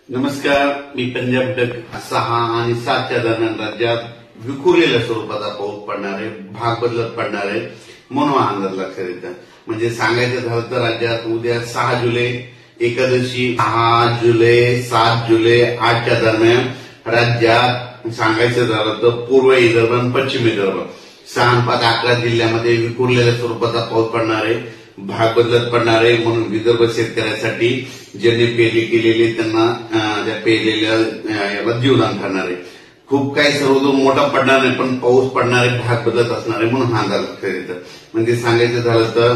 नमस्कार, मी पंजाब डक 6 आणि 7च्या दरम्यान राज्यात विखुरलेल्या स्वरूपाचा पाऊस पडणार आहे, भाग बदलत पडणार आहे म्हणून हा अंदाज लक्षात येतं. म्हणजे सांगायचं झालं तर राज्यात उद्या 6 जुलै एकादशी, 6 जुलै 7 जुलै 8च्या दरम्यान राज्यात सांगायचं झालं तर पूर्व विदर्भ आणि पश्चिम विदर्भ 6 आणि 5 11 जिल्ह्यामध्ये विखुरलेल्या स्वरूपाचा पाऊस पडणार आहे, भाग बदलत पडणार आहे. म्हणून विदर्भ शेतकऱ्यांसाठी ज्यांनी पेरणी केलेली त्यांना त्या पेरलेल्या याला जीवदान ठरणार आहे. खूप काही सर्वदूर मोठा पडणार नाही, पण पाऊस पडणार आहे, भाग बदलत असणार आहे म्हणून हा अंदाज लक्षात येतं. म्हणजे सांगायचं झालं तर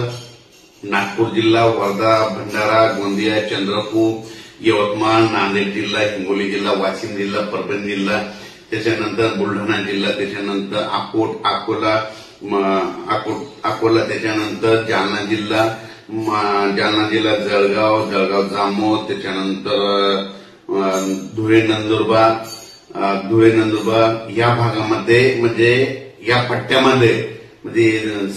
नागपूर जिल्हा, वर्धा, भंडारा, गोंदिया, चंद्रपूर, यवतमाळ, नांदेड जिल्हा, हिंगोली जिल्हा, वाशिम जिल्हा, परभणी जिल्हा, त्याच्यानंतर बुलढाणा जिल्हा, त्याच्यानंतर अकोला, त्याच्यानंतर जालना जिल्हा, जळगाव, जामोद, त्याच्यानंतर धुळे नंदुरबार या भागामध्ये म्हणजे या पट्ट्यामध्ये म्हणजे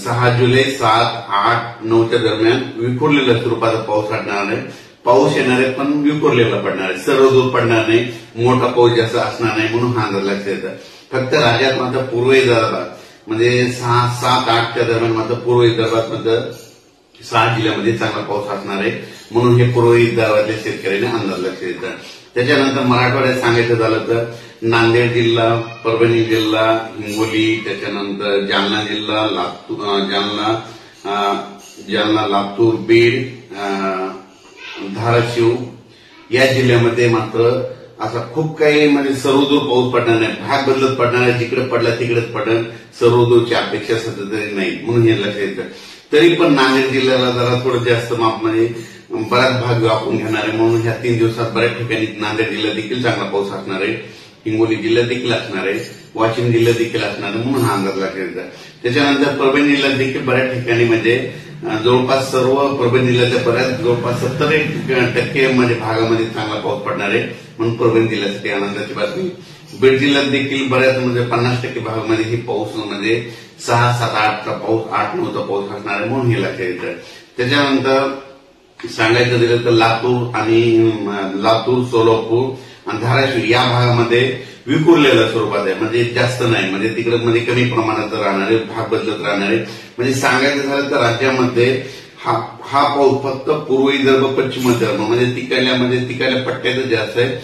6 जुलै 7, 8, 9च्या दरम्यान विखुरलेल्या स्वरूपाचा पाऊस पडणार आहे. पाऊस येणार आहे पण विखुरलेला पडणार आहे, सर्वदूर पडणार नाही, मोठा पाऊस जास्त असणार नाही म्हणून हा अंदाज लक्षात येतं. फक्त राज्यात मात्र पूर्व विदर्भात म्हणजे 6, 7, 8च्या दरम्यान मात्र पूर्व विदर्भात मात्र 6 जिल्ह्यामध्ये चांगला पाऊस असणार आहे म्हणून हे पूर्व विदर्भातल्या शेतकऱ्यांना अंदाज लक्षात येतं. त्याच्यानंतर मराठवाड्यात सांगायचं झालं तर नांदेड जिल्हा, परभणी जिल्हा, हिंगोली, त्याच्यानंतर जालना जिल्हा, लातूर, बीड, धाराशिव या जिल्ह्यामध्ये मात्र असा खूप काही म्हणजे सर्वदूर पाऊस पडणार नाही, भाग बदलत पडणार आहे, जिकडे पडला तिकडेच पडेल, सर्वदूरची अपेक्षा सध्या तरी नाही म्हणून हे लक्षात येतं. तरी पण नांदेड जिल्ह्याला जरा थोडं जास्त मापमध्ये बराच भाग व्यापून घेणार आहे म्हणून ह्या 3 दिवसात बऱ्याच ठिकाणी नांदेड जिल्ह्यात देखील चांगला पाऊस असणार आहे, हिंगोली जिल्ह्यात देखील असणार आहे, वाशिम जिल्ह्यात देखील असणार आहे म्हणून हा अंदाज लक्षात येतात. त्याच्यानंतर परभणी जिल्ह्यात देखील बऱ्याच ठिकाणी म्हणजे जवळपास सर्व परभणी जिल्ह्याच्या बऱ्याच जवळपास 70% म्हणजे भागामध्ये चांगला पाऊस पडणार आहे म्हणून परभणी जिल्ह्यासाठी आनंदाची बातमी. बीड जिल्ह्यात देखील बऱ्याच म्हणजे 50% भागामध्ये ही पाऊस म्हणजे 6, 7, 8चा पाऊस, 8, 9चा पाऊस असणार आहे म्हणून हे लक्षात येतं. त्याच्यानंतर सांगायचं झालं तर लातूर, सोलापूर आणि धाराशिव या भागामध्ये विखुरलेल्या स्वरूपात आहे, म्हणजे जास्त नाही, म्हणजे तिकडे म्हणजे कमी प्रमाणात राहणार आहे, भाग बदलत राहणार आहे. म्हणजे सांगायचं झालं तर राज्यामध्ये हा पाऊस फक्त पूर्व विदर्भ, पश्चिम विदर्भ म्हणजे तिकडल्या पट्ट्यातच जास्त आहे.